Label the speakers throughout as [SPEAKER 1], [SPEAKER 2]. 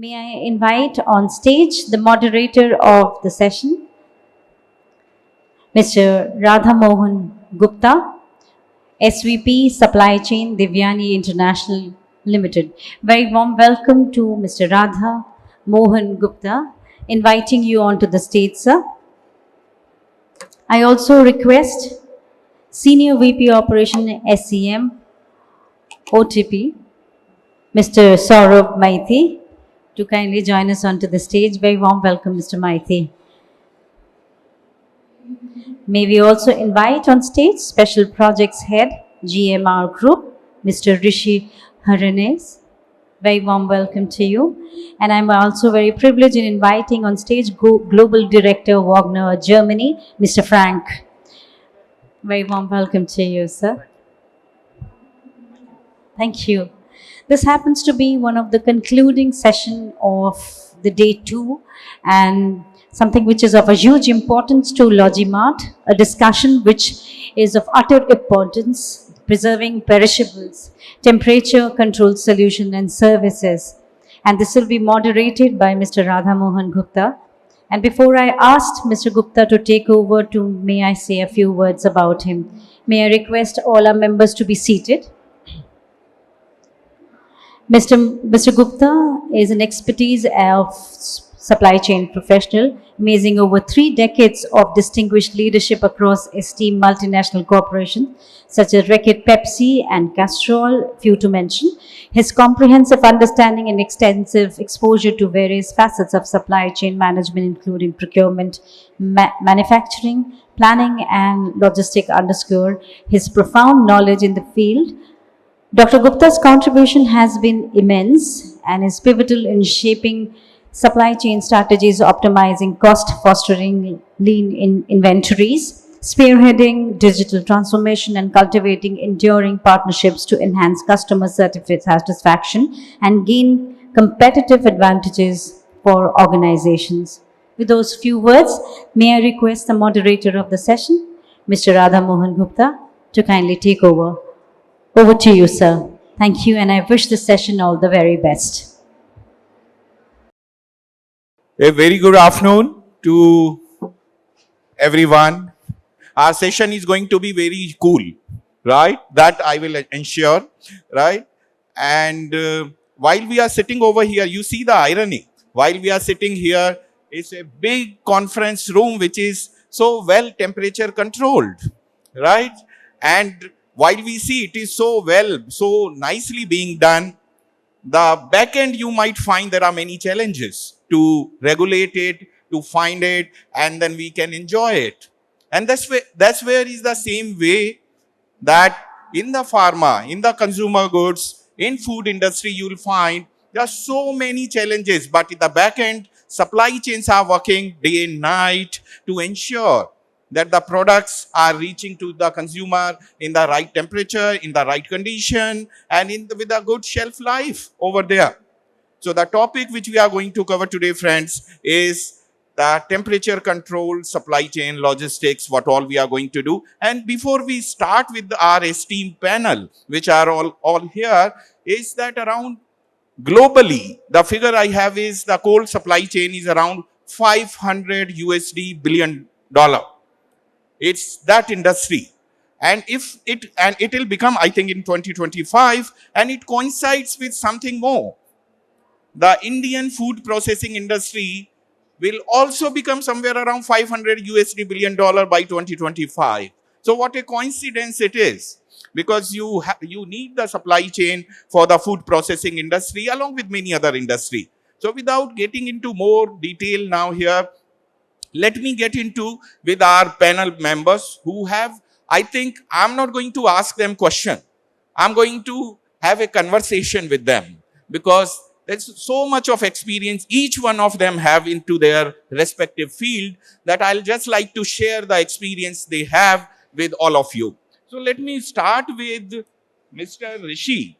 [SPEAKER 1] May I invite on stage the moderator of the session, Mr. Radha Mohan Gupta, SVP-Supply Chain, Devyani International Limited. Very warm welcome to Mr. Radha Mohan Gupta, inviting you onto the stage, sir. I also request Senior VP Operation SCM, Otipy, Mr. Sourabh Maity, to kindly join us onto the stage. Very warm welcome, Mr. Maity. May we also invite on stage Special Projects Head, GMR Group, Mr. Rishi Herenz. Very warm welcome to you. And I'm also very privileged in inviting on stage Global Director, Wagner, Germany, Mr. Frank. Very warm welcome to you, sir. Thank you. This happens to be one of the concluding session of the day 2 and something which is of a huge importance to LogiMAT, a discussion which is of utter importance, preserving perishables, temperature-controlled solution and services. And this will be moderated by Mr. Radha Mohan Gupta. And before I asked Mr. Gupta to take over may I say a few words about him. May I request all our members to be seated. Mr. Gupta is an expertise of supply chain professional, amazing over 3 decades of distinguished leadership across esteemed multinational corporations such as Reckitt, Pepsi and Castrol, few to mention. His comprehensive understanding and extensive exposure to various facets of supply chain management, including procurement, manufacturing, planning and logistics, underscore his profound knowledge in the field. Dr. Gupta's contribution has been immense and is pivotal in shaping supply chain strategies, optimizing cost, fostering lean inventories, spearheading digital transformation, and cultivating enduring partnerships to enhance customer satisfaction and gain competitive advantages for organizations. With those few words, may I request the moderator of the session, Mr. Radha Mohan Gupta, to kindly take over. Over to you, sir. Thank you, and I wish this session all the very best.
[SPEAKER 2] A very good afternoon to everyone. Our session is going to be very cool, right? That I will ensure, right? And while we are sitting over here, you see the irony. While we are sitting here, it's a big conference room which is so well temperature controlled, right? And while we see it is so nicely being done, the back end you might find there are many challenges to regulate it, to find it, and then we can enjoy it. And that's where is the same way that in the pharma, in the consumer goods, in food industry, you will find there are so many challenges, but in the back end, supply chains are working day and night to ensure that the products are reaching to the consumer in the right temperature, in the right condition, and with a good shelf life over there. So the topic which we are going to cover today, friends, is the temperature control, supply chain, logistics, what all we are going to do. And before we start with our esteemed panel, which are all here, is that around globally, the figure I have is the coal supply chain is around $500 billion. It's that industry. And it will become, I think, in 2025, and it coincides with something more. The Indian food processing industry will also become somewhere around $500 billion by 2025. So what a coincidence it is, because you need the supply chain for the food processing industry along with many other industry. So without getting into more detail now here, let me get into with our panel members who have, I think, I'm not going to ask them question. I'm going to have a conversation with them because there's so much of experience each one of them have into their respective field that I'll just like to share the experience they have with all of you. So let me start with Mr. Rishi.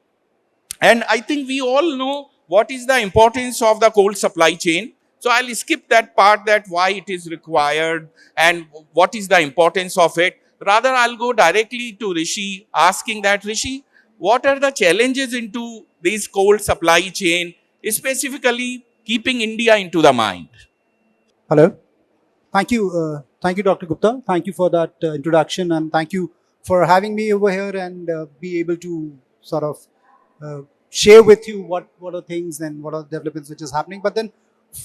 [SPEAKER 2] And I think we all know what is the importance of the cold supply chain. So I'll skip that part, that why it is required and what is the importance of it. Rather, I'll go directly to Rishi, asking that, Rishi, what are the challenges into this cold supply chain, specifically keeping India into the mind.
[SPEAKER 3] Hello. Thank you, Dr. Gupta. Thank you for that introduction, and thank you for having me over here and be able to sort of share with you what are things and what are the developments which is happening. But then,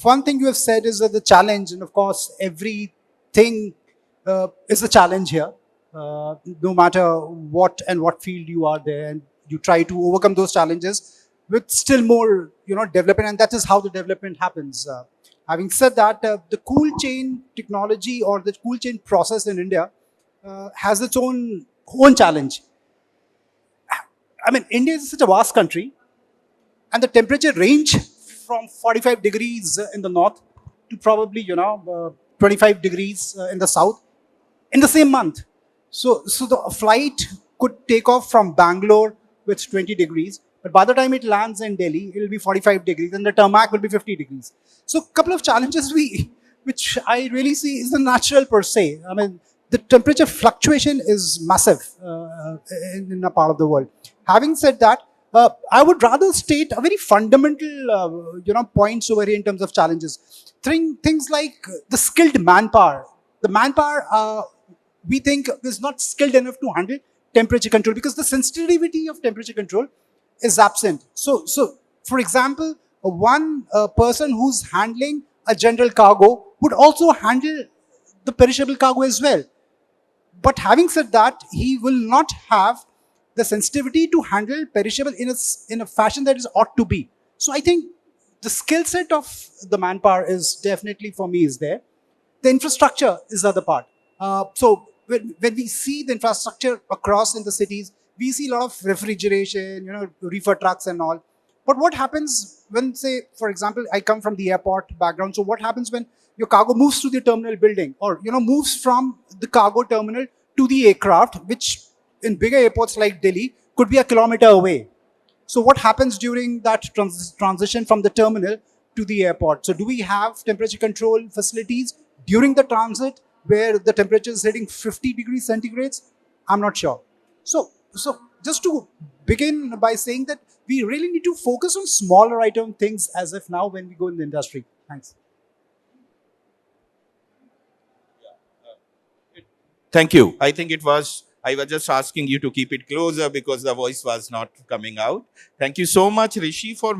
[SPEAKER 3] one thing you have said is that the challenge, and of course, everything is a challenge here. No matter what field you are there, and you try to overcome those challenges with still more, development, and that is how the development happens. Having said that, the cool chain technology or the cool chain process in India has its own challenge. I mean, India is such a vast country, and the temperature range from 45 degrees in the north to probably 25 degrees in the south in the same month. So the flight could take off from Bangalore with 20 degrees, but by the time it lands in Delhi, it will be 45 degrees, and the tarmac will be 50 degrees. So a couple of challenges which I really see is the natural per se. I mean, the temperature fluctuation is massive in a part of the world. Having said that, I would rather state a very fundamental, points over here in terms of challenges. Things like the skilled manpower. The manpower we think is not skilled enough to handle temperature control because the sensitivity of temperature control is absent. So for example, one person who's handling a general cargo would also handle the perishable cargo as well. But having said that, he will not have the sensitivity to handle perishable in a fashion that is ought to be. So I think the skill set of the manpower is definitely, for me, is there. The infrastructure is the other part. So when we see the infrastructure across in the cities, we see a lot of refrigeration, reefer trucks and all. But what happens when, say, for example, I come from the airport background. So what happens when your cargo moves to the terminal building or, moves from the cargo terminal to the aircraft, which in bigger airports like Delhi could be a kilometer away. So what happens during that transition from the terminal to the airport? So do we have temperature control facilities during the transit where the temperature is hitting 50 degrees centigrades? I'm not sure. So just to begin by saying that we really need to focus on smaller item things as of now when we go in the industry. Thanks.
[SPEAKER 2] Thank you. I think I was just asking you to keep it closer because the voice was not coming out. Thank you so much, Rishi, for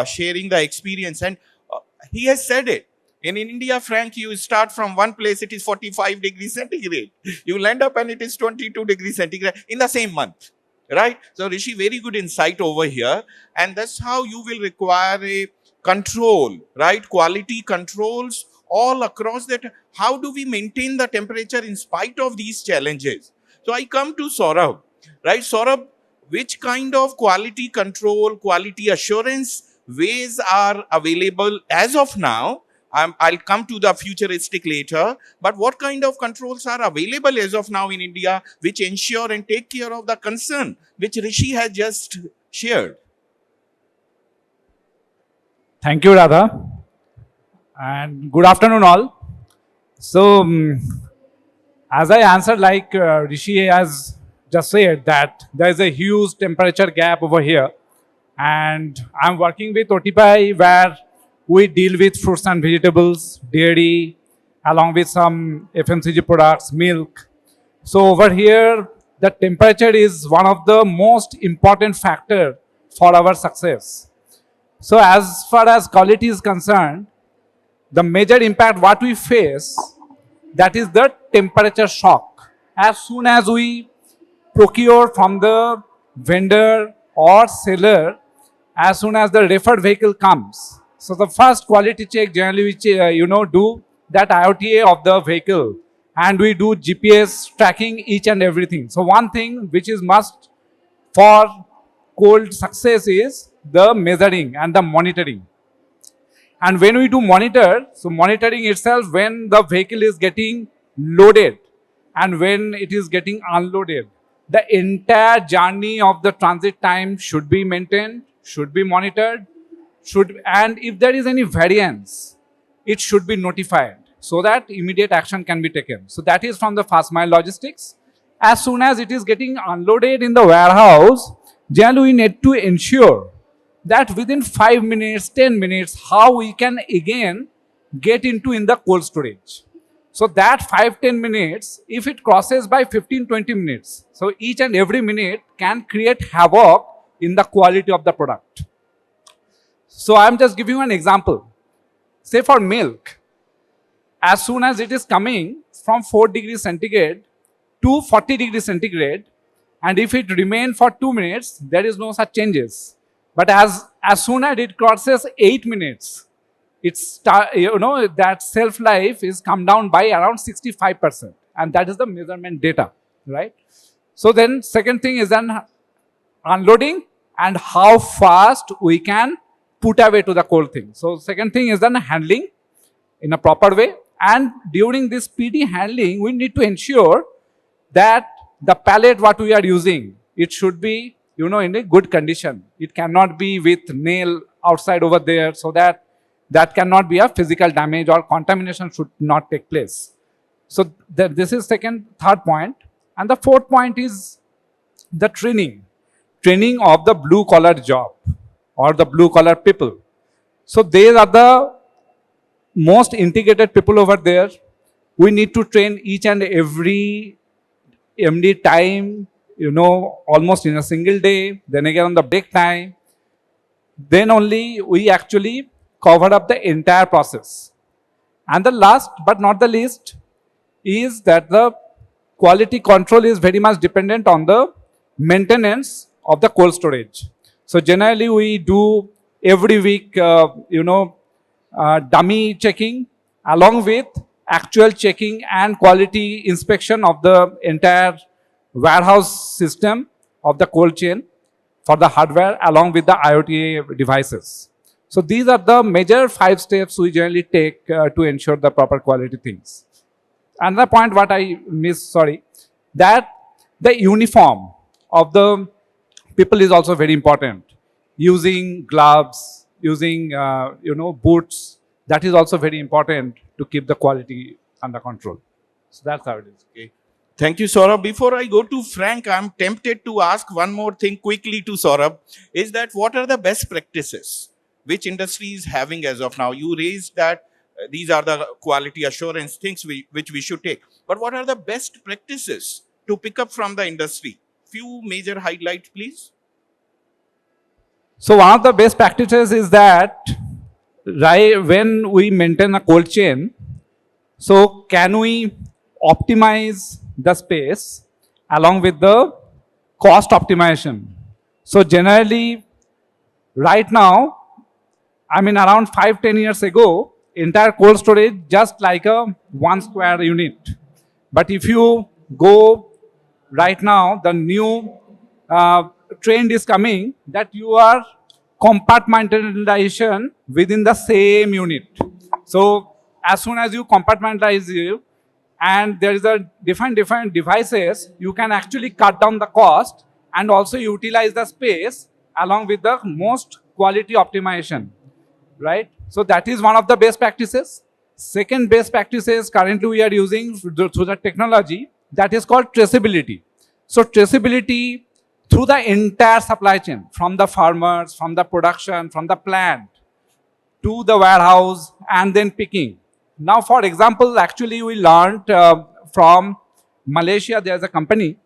[SPEAKER 2] sharing the experience. And he has said it. In India, Frank, you start from one place, it is 45 degrees centigrade. You land up and it is 22 degrees centigrade in the same month, right? So, Rishi, very good insight over here. And that's how you will require a control, right? Quality controls all across that. How do we maintain the temperature in spite of these challenges? So, I come to Sourabh, right? Sourabh, which kind of quality control, quality assurance ways are available as of now? I'll come to the futuristic later, but what kind of controls are available as of now in India which ensure and take care of the concern which Rishi has just shared?
[SPEAKER 4] Thank you, Radha, and good afternoon all. So, as I answered, like Rishi has just said, that there is a huge temperature gap over here, and I'm working with Otipy where we deal with fruits and vegetables, dairy, along with some FMCG products, milk. So over here, the temperature is one of the most important factor for our success. So as far as quality is concerned, the major impact what we face, that is the temperature shock. As soon as we procure from the vendor or seller, as soon as the referred vehicle comes, so the first quality check generally we do that IOTA of the vehicle, and we do GPS tracking each and everything. So one thing which is must for cold success is the measuring and the monitoring. And when we do monitor, so monitoring itself when the vehicle is getting loaded and when it is getting unloaded, the entire journey of the transit time should be maintained, should be monitored, and if there is any variance, it should be notified so that immediate action can be taken. So that is from the first mile logistics. As soon as it is getting unloaded in the warehouse, generally we need to ensure that within 5 minutes, 10 minutes, how we can again get into in the cold storage. So that 5-10 minutes, if it crosses by 15-20 minutes, so each and every minute can create havoc in the quality of the product. So I'm just giving you an example. Say for milk, as soon as it is coming from 4 degrees centigrade to 40 degrees centigrade, and if it remains for 2 minutes, there is no such changes. But as soon as it crosses 8 minutes, that shelf life is come down by around 65%, and that is the measurement data, right? So then second thing is then unloading and how fast we can put away to the cold thing. So second thing is then handling in a proper way, and during this PD handling, we need to ensure that the pallet what we are using, it should be in a good condition. It cannot be with nail outside over there, so that cannot be a physical damage or contamination should not take place. So this is third point. And the fourth point is the training of the blue collar job or the blue collar people. So they are the most integrated people over there. We need to train each and every MD time, almost in a single day, then again on the break time. Then only we actually cover up the entire process. And the last but not the least is that the quality control is very much dependent on the maintenance of the cold storage. So generally we do every week, dummy checking along with actual checking and quality inspection of the entire warehouse system of the cold chain for the hardware along with the IoT devices. So these are the major 5 steps we generally take to ensure the proper quality things. Another point what I missed, that the uniform of the people is also very important. Using gloves, using boots, that is also very important to keep the quality under control. So that's how it is.
[SPEAKER 2] Okay. Thank you, Sourabh. Before I go to Frank, I'm tempted to ask one more thing quickly to Sourabh, is that what are the best practices which industry is having as of now? You raised that these are the quality assurance things which we should take. But what are the best practices to pick up from the industry? Few major highlights, please.
[SPEAKER 4] So one of the best practices is that when we maintain a cold chain, so can we optimize the space along with the cost optimization? So generally, right now, around 5-10 years ago, entire cold storage just like a 1 square unit. But if you go right now, the new trend is coming that you are compartmentalization within the same unit. So as soon as you compartmentalize you, and there is a different devices, you can actually cut down the cost and also utilize the space along with the most quality optimization, right? So that is one of the best practices. Second best practices currently we are using through the technology, that is called traceability. So traceability through the entire supply chain, from the farmers, from the production, from the plant to the warehouse and then picking. Now, for example, actually we learned from Malaysia, there's a company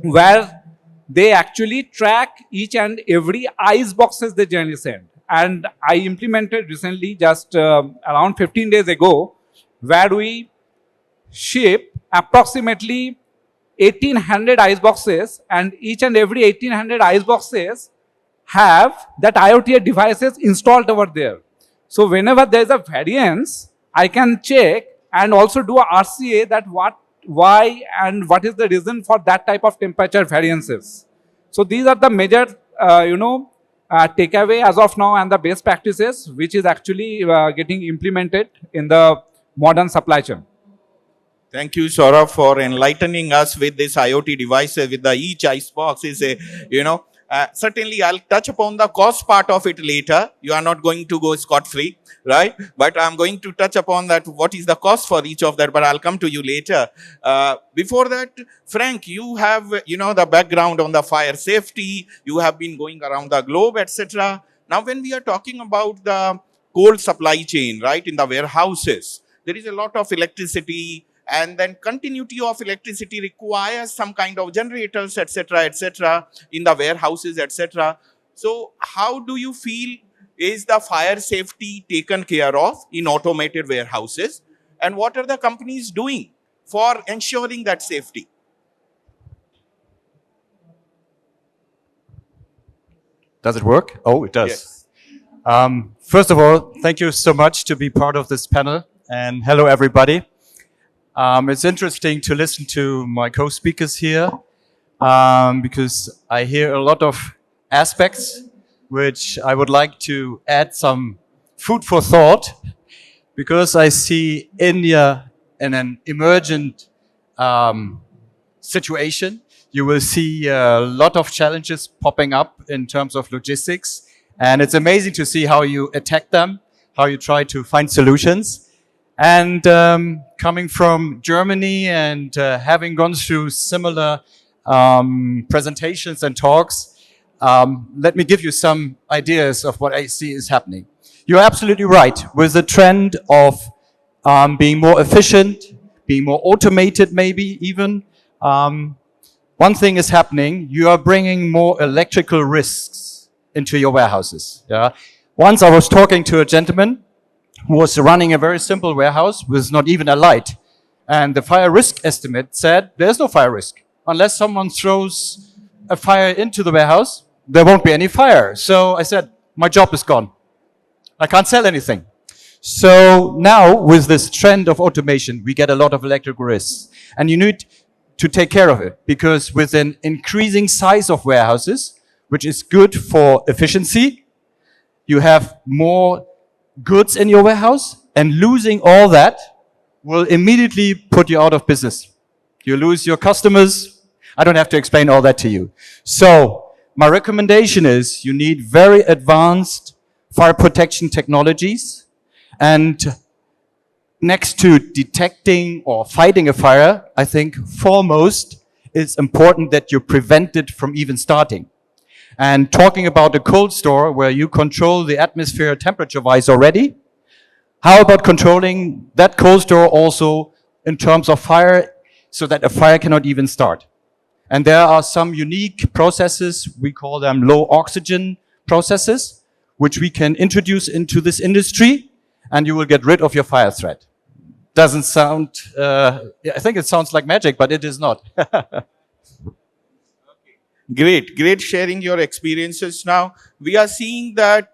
[SPEAKER 4] where they actually track each and every ice boxes they generally send. And I implemented recently, just around 15 days ago, where we ship approximately 1800 ice boxes, and each and every 1800 ice boxes have that IoT devices installed over there. So whenever there is a variance, I can check and also do a RCA that why and what is the reason for that type of temperature variances. So these are the major, takeaway as of now and the best practices which is actually getting implemented in the modern supply chain.
[SPEAKER 2] Thank you, Sourabh, for enlightening us with this IoT devices with the each ice box. Is a, certainly I'll touch upon the cost part of it later. You are not going to go scot-free, right? But I'm going to touch upon that, what is the cost for each of that, but I'll come to you later. Before that, Frank, you have, the background on the fire safety. You have been going around the globe, etc. Now, when we are talking about the cold supply chain, right, in the warehouses, there is a lot of electricity, and then continuity of electricity requires some kind of generators, etc., in the warehouses, etc. So, how do you feel is the fire safety taken care of in automated warehouses? And what are the companies doing for ensuring that safety?
[SPEAKER 5] Does it work? Oh, it does.
[SPEAKER 2] Yes.
[SPEAKER 5] First of all, thank you so much to be part of this panel, and hello everybody. It's interesting to listen to my co-speakers here because I hear a lot of aspects which I would like to add some food for thought, because I see India in an emergent situation. You will see a lot of challenges popping up in terms of logistics, and it's amazing to see how you attack them, how you try to find solutions. And coming from Germany and having gone through similar presentations and talks, let me give you some ideas of what I see is happening. You're absolutely right. With the trend of being more efficient, being more automated maybe even, one thing is happening. You are bringing more electrical risks into your warehouses. Yeah. Once I was talking to a gentleman who was running a very simple warehouse with not even a light. And the fire risk estimate said there's no fire risk. Unless someone throws a fire into the warehouse, there won't be any fire. So I said, my job is gone. I can't sell anything. So now with this trend of automation, we get a lot of electrical risks. And you need to take care of it, because with an increasing size of warehouses, which is good for efficiency, you have more goods in your warehouse, and losing all that will immediately put you out of business. You lose your customers. I don't have to explain all that to you. So my recommendation is you need very advanced fire protection technologies, and next to detecting or fighting a fire, I think foremost it's important that you prevent it from even starting. And talking about a cold store where you control the atmosphere temperature-wise already, how about controlling that cold store also in terms of fire so that a fire cannot even start? And there are some unique processes, we call them low oxygen processes, which we can introduce into this industry, and you will get rid of your fire threat. Doesn't sound, I think it sounds like magic, but it is not.
[SPEAKER 2] Great sharing your experiences. Now, we are seeing that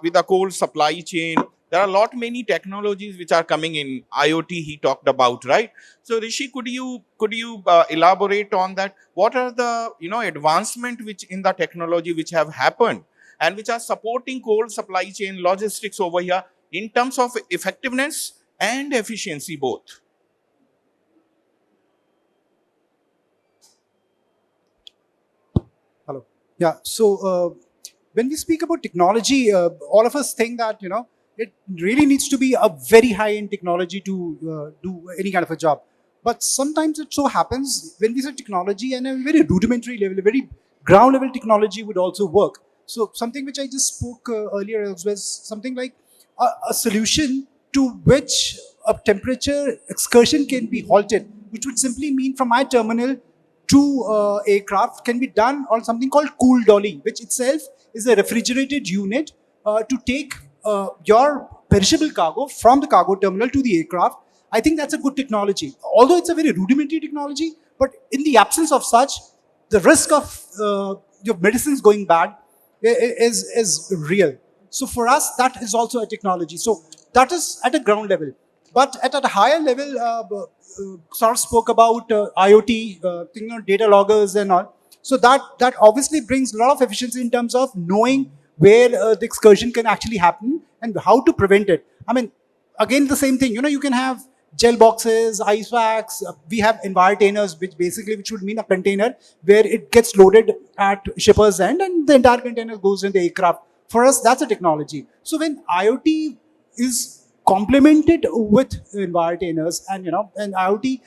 [SPEAKER 2] with the cold supply chain, there are many technologies which are coming in. IoT he talked about, right? So Rishi, could you elaborate on that? What are the advancement which in the technology which have happened and which are supporting cold supply chain logistics over here in terms of effectiveness and efficiency both?
[SPEAKER 3] Hello. Yeah. So when we speak about technology, all of us think that it really needs to be a very high-end technology to do any kind of a job. But sometimes it so happens when we say technology, and a very rudimentary level, a very ground-level technology would also work. So something which I just spoke earlier was something like a solution to which a temperature excursion can be halted, which would simply mean from my terminal to aircraft can be done on something called cool dolly, which itself is a refrigerated unit to take your perishable cargo from the cargo terminal to the aircraft. I think that's a good technology. Although it's a very rudimentary technology, but in the absence of such, the risk of your medicines going bad is real. So for us, that is also a technology. So that is at a ground level. But at a higher level, Sourabh spoke about IoT, data loggers and all. So that obviously brings a lot of efficiency in terms of knowing where the excursion can actually happen and how to prevent it. I mean, again, the same thing. You can have gel boxes, ice packs. We have enviretainers, which would mean a container where it gets loaded at shipper's end and the entire container goes in the aircraft. For us, that's a technology. So when IoT is complemented with enviretainers and IoT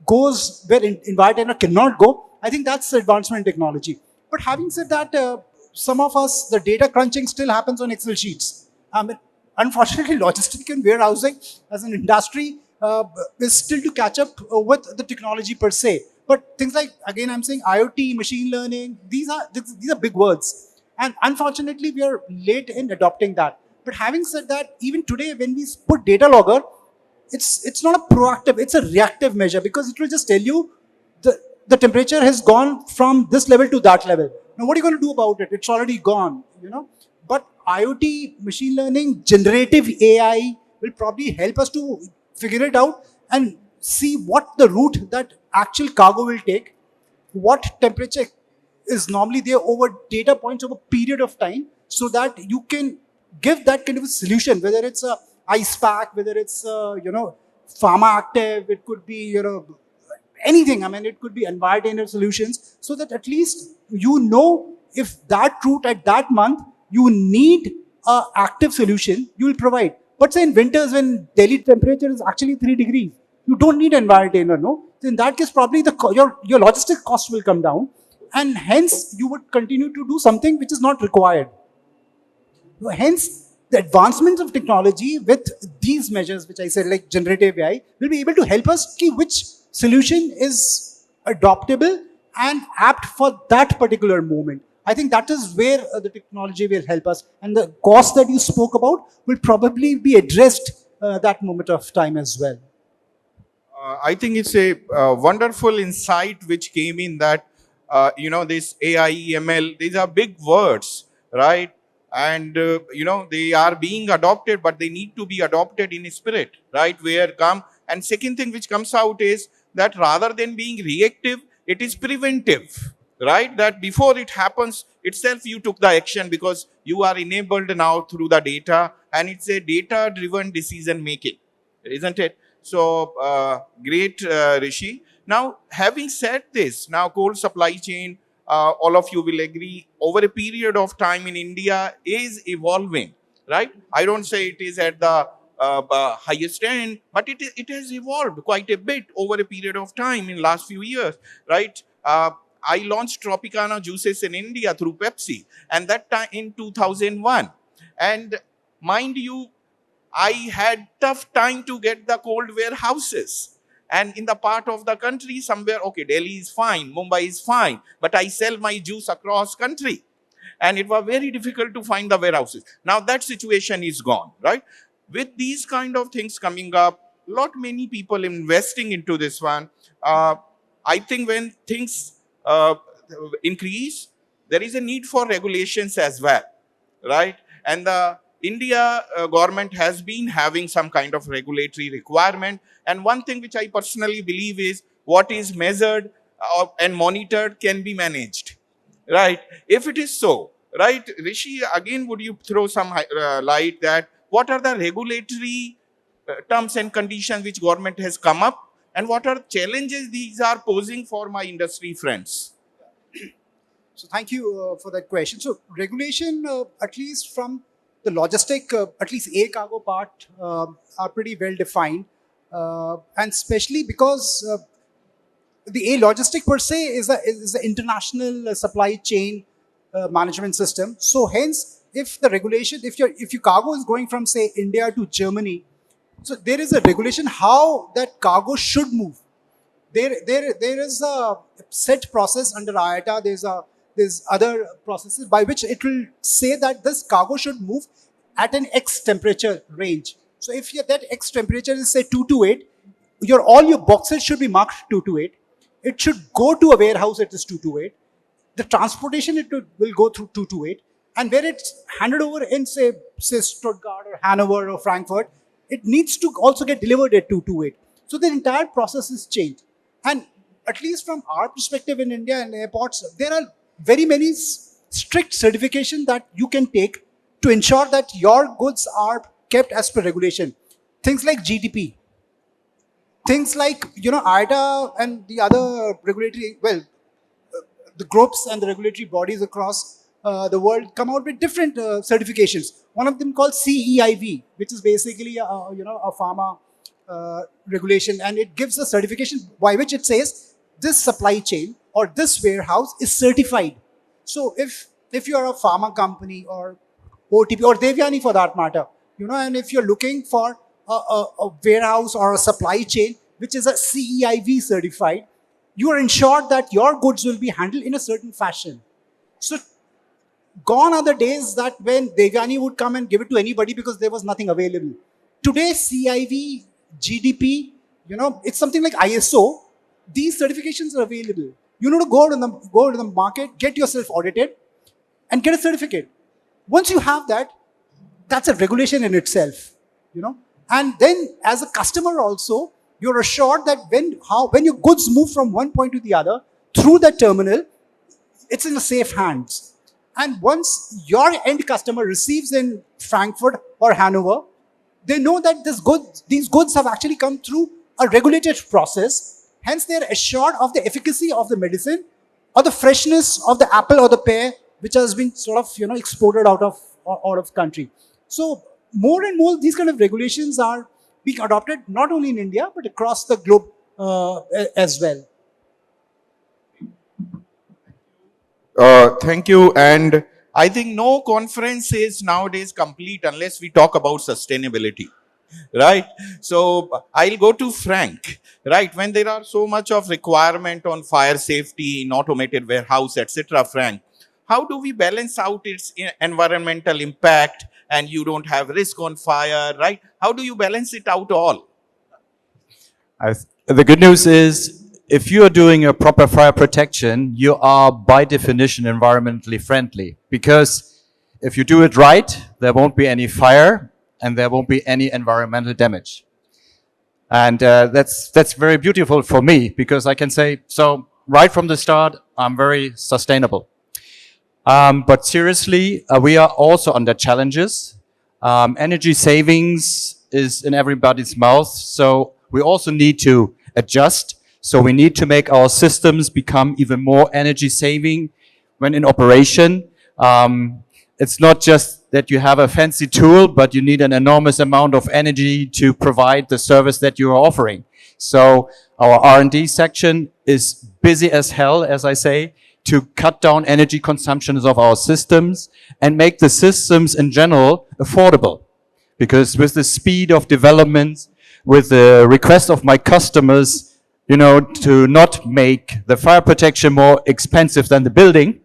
[SPEAKER 3] goes where enviretainer cannot go, I think that's the advancement in technology. But having said that, some of us, the data crunching still happens on Excel sheets. Unfortunately, logistics and warehousing as an industry is still to catch up with the technology per se. But things like, again, I'm saying IoT, machine learning, these are big words. And unfortunately, we are late in adopting that. But having said that, even today, when we put data logger, it's not a proactive, it's a reactive measure, because it will just tell you the temperature has gone from this level to that level. Now, what are you going to do about it? It's already gone, you know. But IoT, machine learning, generative AI will probably help us to figure it out and see what the route that actual cargo will take, what temperature is normally there over data points over a period of time, so that you can give that kind of a solution, whether it's a ice pack, whether it's pharma active, it could be anything. I mean, it could be environmental solutions, so that at least you know if that route at that month you need a active solution, you will provide. But say in winters when Delhi temperature is actually 3 degrees, you don't need environmental, no? So in that case, probably your logistic cost will come down, and hence you would continue to do something which is not required. Hence, the advancements of technology with these measures, which I said, like generative AI, will be able to help us see which solution is adoptable and apt for that particular moment. I think that is where the technology will help us, and the cost that you spoke about will probably be addressed that moment of time as well.
[SPEAKER 2] I think it's a wonderful insight which came in that, this AI, ML, these are big words, right? And, they are being adopted, but they need to be adopted in spirit, right? And second thing which comes out is that rather than being reactive, it is preventive, right? That before it happens itself, you took the action because you are enabled now through the data, and it's a data-driven decision making, isn't it? So, great, Rishi. Now, having said this, now cold supply chain, all of you will agree, over a period of time in India is evolving, right? I don't say it is at the highest end, but it has evolved quite a bit over a period of time in last few years, right? I launched Tropicana juices in India through Pepsi, and that time in 2001. And mind you, I had tough time to get the cold warehouses. And in the part of the country somewhere, okay, Delhi is fine, Mumbai is fine, but I sell my juice across country. And it was very difficult to find the warehouses. Now that situation is gone, right? With these kind of things coming up, many people investing into this one. I think when things increase, there is a need for regulations as well, right? And the India government has been having some kind of regulatory requirement. And one thing which I personally believe is what is measured and monitored can be managed, right? If it is so, right, Rishi, again, would you throw some light that what are the regulatory terms and conditions which government has come up, and what are challenges these are posing for my industry friends?
[SPEAKER 3] So thank you for that question. So regulation, at least from the logistic, at least air cargo part, are pretty well defined, and especially because the air logistic per se is an international supply chain management system. So hence, if the regulation, if your cargo is going from say India to Germany, so there is a regulation how that cargo should move. There is a set process under IATA. There's other processes by which it will say that this cargo should move at an X temperature range. So if that X temperature is say 228, all your boxes should be marked 228. It should go to a warehouse, it is 228. The transportation will go through 228, and where it's handed over in say Stuttgart or Hanover or Frankfurt, it needs to also get delivered at 228. So the entire process is changed. And at least from our perspective in India and airports, there are very many strict certification that you can take to ensure that your goods are kept as per regulation. Things like GDP, things like IATA and the other regulatory, the groups and the regulatory bodies across the world come out with different certifications. One of them called CEIV, which is basically a pharma regulation, and it gives a certification by which it says this supply chain or this warehouse is certified. So if if you're a pharma company or OTP or Devyani for that matter, and if you're looking for a warehouse or a supply chain which is a CEIV certified, you are ensured that your goods will be handled in a certain fashion. So gone are the days that when Devyani would come and give it to anybody because there was nothing available. Today, CIV, GDP, it's something like ISO. These certifications are available. You need to go to the market, get yourself audited, and get a certificate. Once you have that, that's a regulation in itself, And then, as a customer also, you're assured that when your goods move from one point to the other through the terminal, it's in the safe hands. And once your end customer receives in Frankfurt or Hanover, they know that these goods have actually come through a regulated process. Hence, they're assured of the efficacy of the medicine or the freshness of the apple or the pear, which has been sort of exported out of country. So more and more these kind of regulations are being adopted not only in India but across the globe as well.
[SPEAKER 2] Thank you. And I think no conference is nowadays complete unless we talk about sustainability, right? So I'll go to Frank, right? When there are so much of requirement on fire safety in automated warehouse, etc., Frank, how do we balance out its environmental impact and you don't have risk on fire, right? How do you balance it out all?
[SPEAKER 5] The good news is, if you are doing a proper fire protection, you are by definition environmentally friendly. Because if you do it right, there won't be any fire and there won't be any environmental damage. And that's very beautiful for me, because I can say, so right from the start, I'm very sustainable. But seriously, we are also under challenges. Energy savings is in everybody's mouth, so we also need to adjust. So we need to make our systems become even more energy saving when in operation. It's not just that you have a fancy tool, but you need an enormous amount of energy to provide the service that you are offering. So our R&D section is busy as hell, as I say, to cut down energy consumptions of our systems and make the systems in general affordable. Because with the speed of development, with the request of my customers, to not make the fire protection more expensive than the building,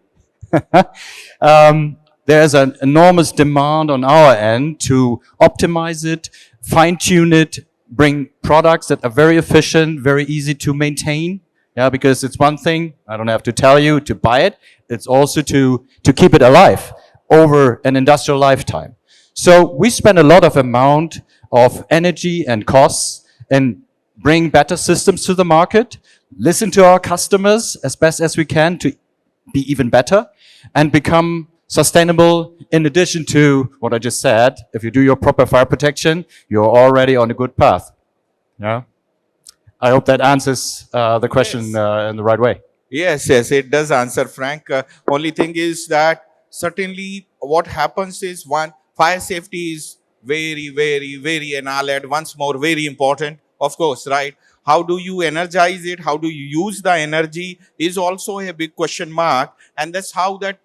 [SPEAKER 5] there's an enormous demand on our end to optimize it, fine-tune it, bring products that are very efficient, very easy to maintain. Yeah, because it's one thing, I don't have to tell you, to buy it. It's also to keep it alive over an industrial lifetime. So we spend a lot of amount of energy and costs and bring better systems to the market, listen to our customers as best as we can to be even better and become sustainable. In addition to what I just said, if you do your proper fire protection, you're already on a good path. Yeah. I hope that answers the question in the right way.
[SPEAKER 2] Yes, it does answer, Frank. Only thing is that certainly what happens is, one, fire safety is very, very, very, and I'll add once more, very important, of course, right? How do you energize it? How do you use the energy is also a big question mark. And that's how that,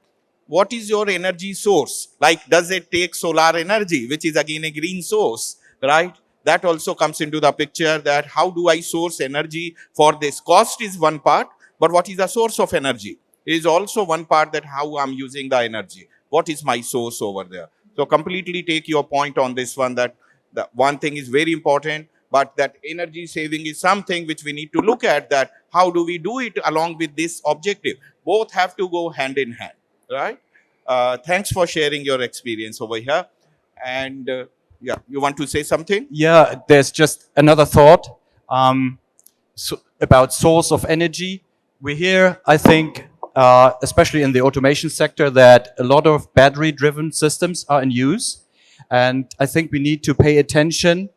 [SPEAKER 2] what is your energy source? Like, does it take solar energy, which is again a green source, right? That also comes into the picture, that how do I source energy for this? Cost is one part, but what is the source of energy is also one part, that how I'm using the energy. What is my source over there? So completely take your point on this one, that the one thing is very important, but that energy saving is something which we need to look at, that how do we do it along with this objective? Both have to go hand in hand, right? Thanks for sharing your experience over here. And yeah, you want to say something?
[SPEAKER 5] Yeah, there's just another thought about source of energy. We hear, I think, especially in the automation sector, that a lot of battery-driven systems are in use. And I think we need to pay attention.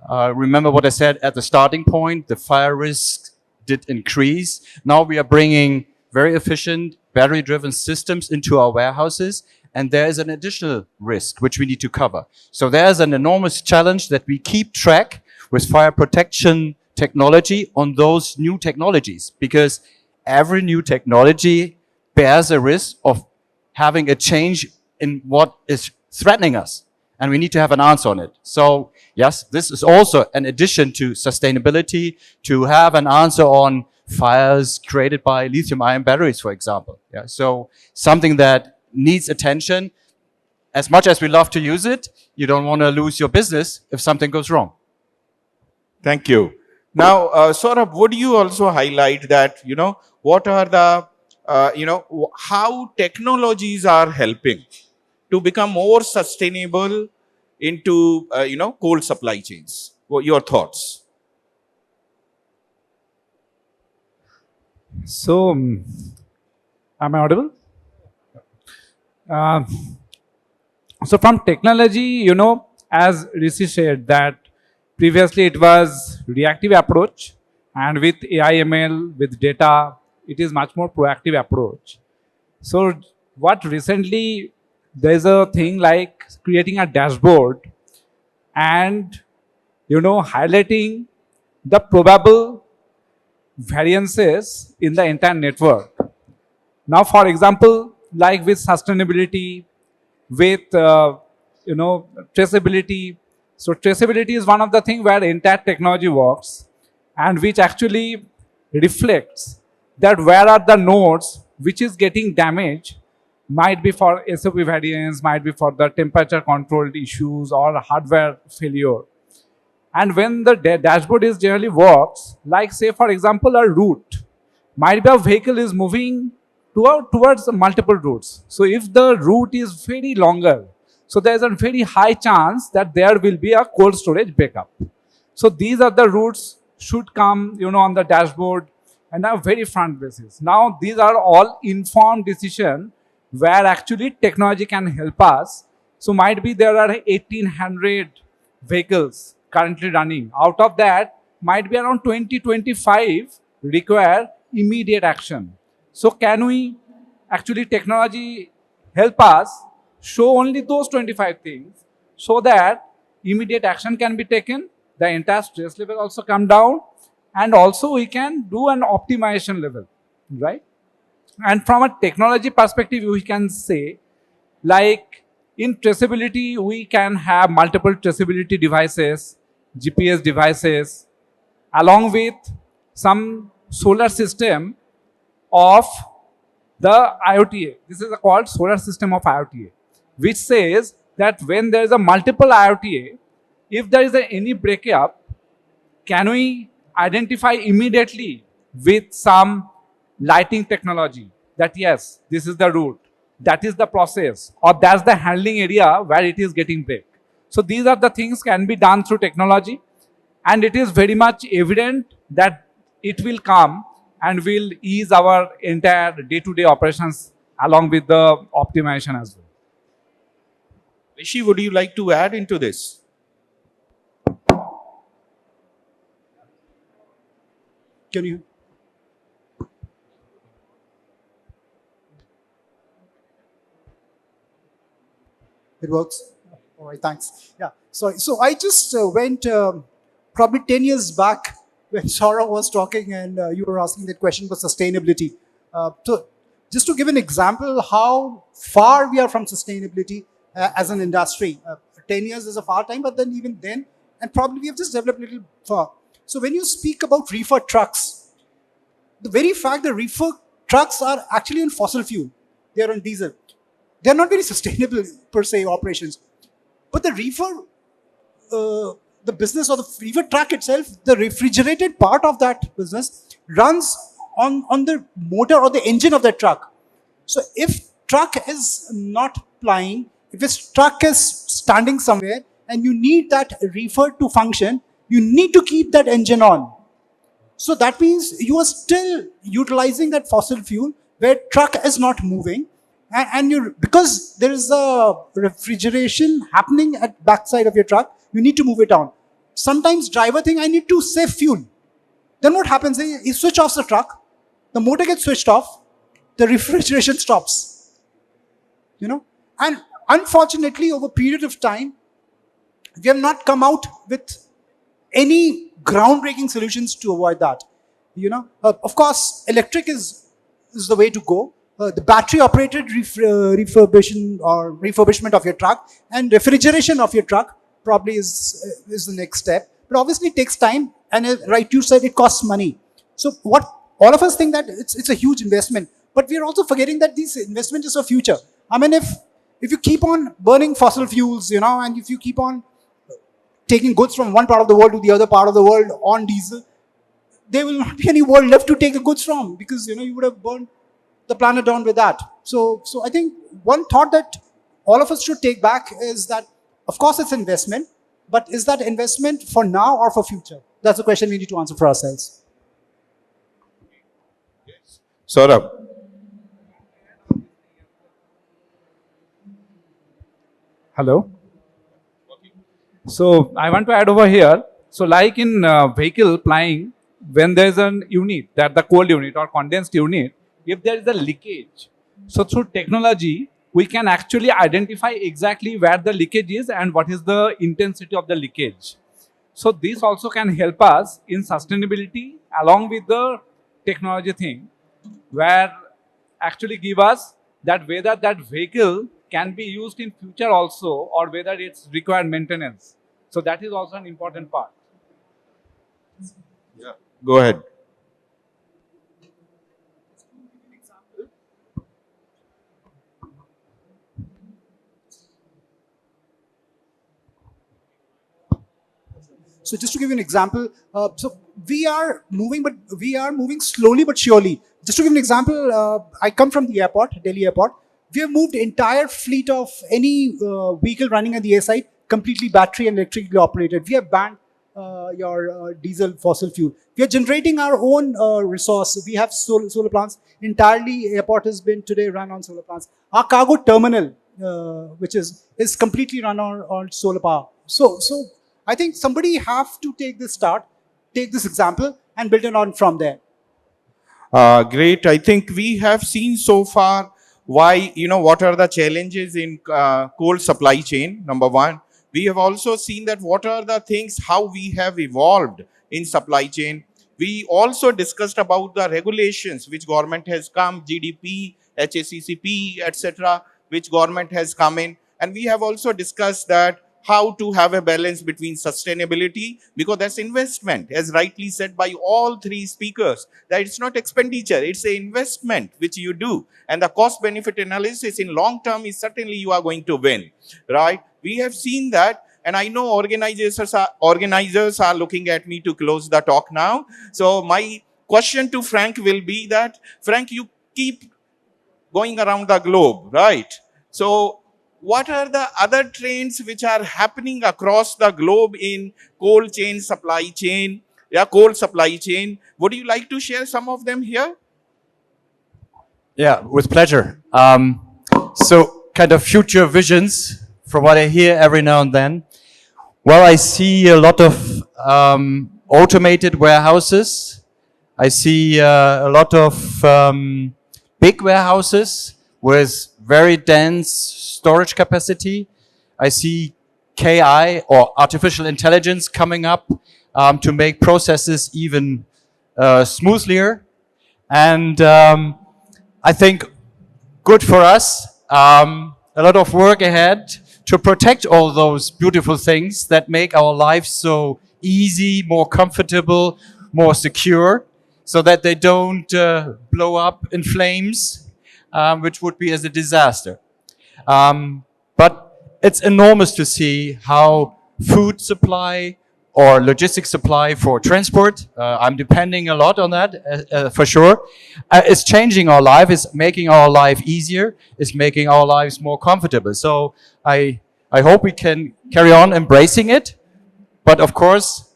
[SPEAKER 5] Remember what I said at the starting point, the fire risk did increase. Now we are bringing very efficient battery-driven systems into our warehouses, and there is an additional risk which we need to cover. So there's an enormous challenge that we keep track with fire protection technology on those new technologies, because every new technology bears a risk of having a change in what is threatening us. And we need to have an answer on it. So yes, this is also an addition to sustainability, to have an answer on fires created by lithium-ion batteries, for example. Yeah, so something that needs attention. As much as we love to use it, you don't want to lose your business if something goes wrong.
[SPEAKER 2] Thank you. Now, Sourabh, would you also highlight that, what are the, how technologies are helping to become more sustainable into, coal supply chains? What your thoughts?
[SPEAKER 4] So, am I audible? So from technology, as Rishi said that previously it was reactive approach, and with AI ML, with data, it is much more proactive approach. So what recently, there's a thing like creating a dashboard and, highlighting the probable variances in the entire network. Now, for example, like with sustainability, with traceability. So traceability is one of the things where entire technology works, and which actually reflects that where are the nodes which is getting damaged, might be for SOP variance, might be for the temperature controlled issues or hardware failure. And when the dashboard is generally works, like say for example a route, might be a vehicle is moving towards multiple routes. So if the route is very longer, so there is a very high chance that there will be a cold storage backup. So these are the routes should come, on the dashboard and a very front basis. Now these are all informed decision where actually technology can help us. So might be there are 1800 vehicles currently running. Out of that, might be around 20-25 require immediate action. So can we actually technology help us show only those 25 things so that immediate action can be taken, the entire stress level also come down, and also we can do an optimization level, right? And from a technology perspective, we can say like in traceability, we can have multiple traceability devices, GPS devices, along with some solar system of the IoTA. This is called solar system of IoTA, which says that when there is a multiple IoTA, if there is any breakup, can we identify immediately with some lighting technology that yes, this is the route, that is the process, or that's the handling area where it is getting break. So these are the things can be done through technology, and it is very much evident that it will come and will ease our entire day-to-day operations along with the optimization as well.
[SPEAKER 2] Rishi, would you like to add into this?
[SPEAKER 3] Can you? It works. All right, thanks. Yeah. So I just went probably 10 years back when Sourabh was talking and you were asking that question for sustainability. So just to give an example how far we are from sustainability as an industry. 10 years is a far time, but then even then, and probably we have just developed a little far. So when you speak about reefer trucks, the very fact that reefer trucks are actually on fossil fuel, they are on diesel. They are not very sustainable per se operations. But the reefer, the business or the reefer truck itself, the refrigerated part of that business runs on the motor or the engine of the truck. So if truck is not plying, if this truck is standing somewhere and you need that reefer to function, you need to keep that engine on. So that means you are still utilizing that fossil fuel where truck is not moving. And you, because there is a refrigeration happening at backside of your truck, you need to move it on. Sometimes driver think I need to save fuel. Then what happens is he switch off the truck, the motor gets switched off, the refrigeration stops. And unfortunately over a period of time, we have not come out with any groundbreaking solutions to avoid that. Of course, electric is the way to go. the battery operated refurbishment of your truck, and refrigeration of your truck probably is the next step. But obviously it takes time, and right, you said it costs money. So what all of us think that it's a huge investment, but we are also forgetting that this investment is for future. I mean, if you keep on burning fossil fuels, and if you keep on taking goods from one part of the world to the other part of the world on diesel, there will not be any world left to take the goods from, because you would have burned the planet down with that. So I think one thought that all of us should take back is that, of course, it's investment, but is that investment for now or for future? That's the question we need to answer for ourselves.
[SPEAKER 2] Sourabh.
[SPEAKER 4] Hello. So I want to add over here. So like in vehicle flying, when there is an unit, that the cold unit or condensed unit, if there is a leakage, so through technology, we can actually identify exactly where the leakage is and what is the intensity of the leakage. So this also can help us in sustainability along with the technology thing, where actually give us that whether that vehicle can be used in future also or whether it's required maintenance. So that is also an important part.
[SPEAKER 2] Yeah. Go ahead.
[SPEAKER 3] So just to give you an example, so we are moving, but we are moving slowly but surely. Just to give you an example, I come from the airport, Delhi airport. We have moved entire fleet of any vehicle running at the airside completely battery and electrically operated. We have banned your diesel fossil fuel. We are generating our own resource. We have solar plants. Entirely airport has been today run on solar plants. Our cargo terminal, which is completely run on solar power. So I think somebody have to take this example and build it on from there.
[SPEAKER 2] Great. I think we have seen so far why, what are the challenges in coal supply chain, number one. We have also seen that what are the things, how we have evolved in supply chain. We also discussed about the regulations which government has come, GDP, HACCP, etc., which government has come in. And we have also discussed that how to have a balance between sustainability, because that's investment, as rightly said by all three speakers, that it's not expenditure, it's an investment which you do. And the cost benefit analysis in long term is certainly you are going to win, right? We have seen that, and I know organizers are looking at me to close the talk now. So my question to Frank will be that, Frank, you keep going around the globe, right? So what are the other trends which are happening across the globe in coal supply chain? Would you like to share some of them here?
[SPEAKER 5] Yeah, with pleasure. So kind of future visions from what I hear every now and then. Well, I see a lot of automated warehouses. I see a lot of big warehouses with very dense storage capacity. I see KI or artificial intelligence coming up to make processes even smoother. And I think good for us. A lot of work ahead to protect all those beautiful things that make our lives so easy, more comfortable, more secure, so that they don't blow up in flames, which would be as a disaster. But it's enormous to see how food supply or logistics supply for transport, I'm depending a lot on that for sure, is changing our life, is making our life easier, is making our lives more comfortable. So I hope we can carry on embracing it. But of course,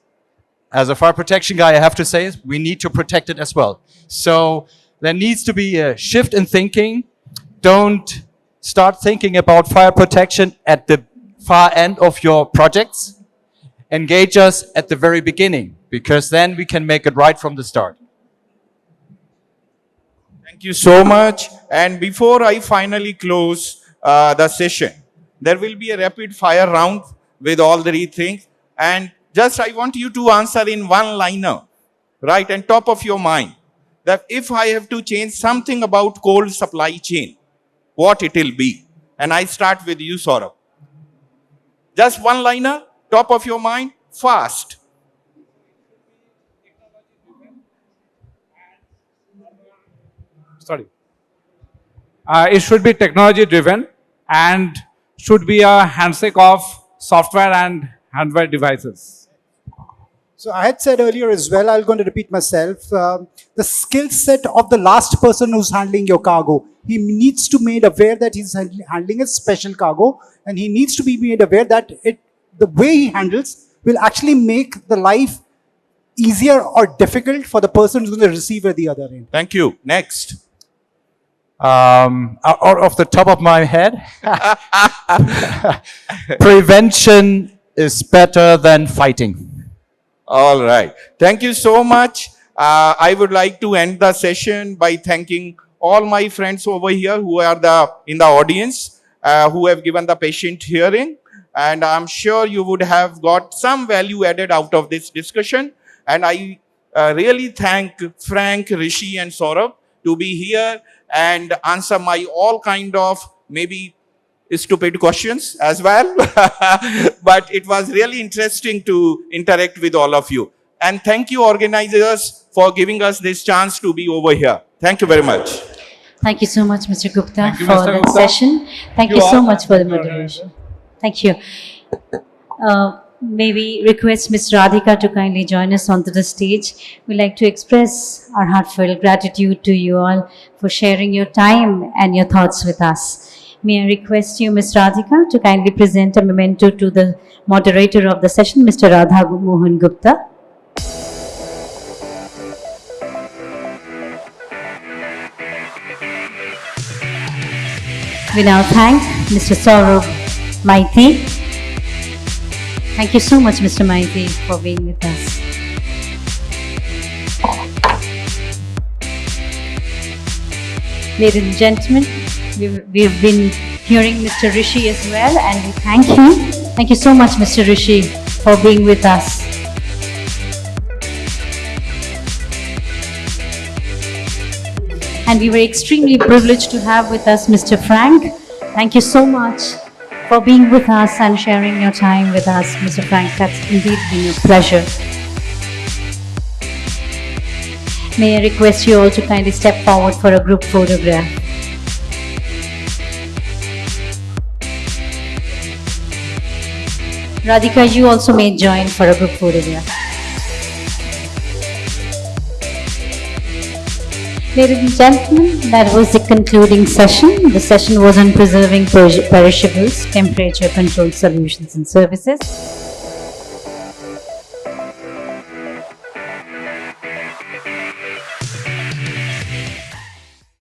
[SPEAKER 5] as a fire protection guy, I have to say we need to protect it as well. So there needs to be a shift in thinking. Don't start thinking about fire protection at the far end of your projects. Engage us at the very beginning, because then we can make it right from the start.
[SPEAKER 2] Thank you so much. And before I finally close the session, there will be a rapid fire round with all three things. And just I want you to answer in one liner, right, and top of your mind. that if I have to change something about cold supply chain, what it will be. And I start with you, Sourabh. Just one liner, top of your mind, fast.
[SPEAKER 4] Sorry. It should be technology driven and should be a handshake of software and hardware devices.
[SPEAKER 3] So I had said earlier as well, I'm going to repeat myself, the skill set of the last person who's handling your cargo. He needs to be made aware that he's handling a special cargo, and he needs to be made aware that the way he handles will actually make the life easier or difficult for the person who's going to receive at the other end.
[SPEAKER 2] Thank you. Next.
[SPEAKER 5] Off the top of my head, prevention is better than fighting.
[SPEAKER 2] All right. Thank you so much. I would like to end the session by thanking all my friends over here who are in the audience, who have given the patient hearing. And I'm sure you would have got some value added out of this discussion. And I really thank Frank, Rishi and Sourabh to be here and answer my all kind of maybe stupid questions as well. But it was really interesting to interact with all of you. And thank you organizers for giving us this chance to be over here. Thank you very much.
[SPEAKER 1] Thank you so much, Mr. Gupta,
[SPEAKER 4] Thank you,
[SPEAKER 1] for
[SPEAKER 4] Mr.
[SPEAKER 1] that
[SPEAKER 4] Gupta.
[SPEAKER 1] session. Thank you so
[SPEAKER 4] all.
[SPEAKER 1] much for the moderation. Thank you. May we request Ms. Radhika to kindly join us onto the stage. We'd like to express our heartfelt gratitude to you all for sharing your time and your thoughts with us. May I request you, Ms. Radhika, to kindly present a memento to the moderator of the session, Mr. Radha Mohan Gupta. We now thank Mr. Sourabh Maity. Thank you so much, Mr. Maity, for being with us. Ladies and gentlemen, we've been hearing Mr. Rishi as well, and we thank him. Thank you so much, Mr. Rishi, for being with us. And we were extremely privileged to have with us Mr. Frank. Thank you so much for being with us and sharing your time with us, Mr. Frank. That's indeed been a pleasure. May I request you all to kindly step forward for a group photograph. Radhika, you also may join for a group photograph. Ladies and gentlemen, that was the concluding session. The session was on preserving perishables, temperature controlled solutions and services.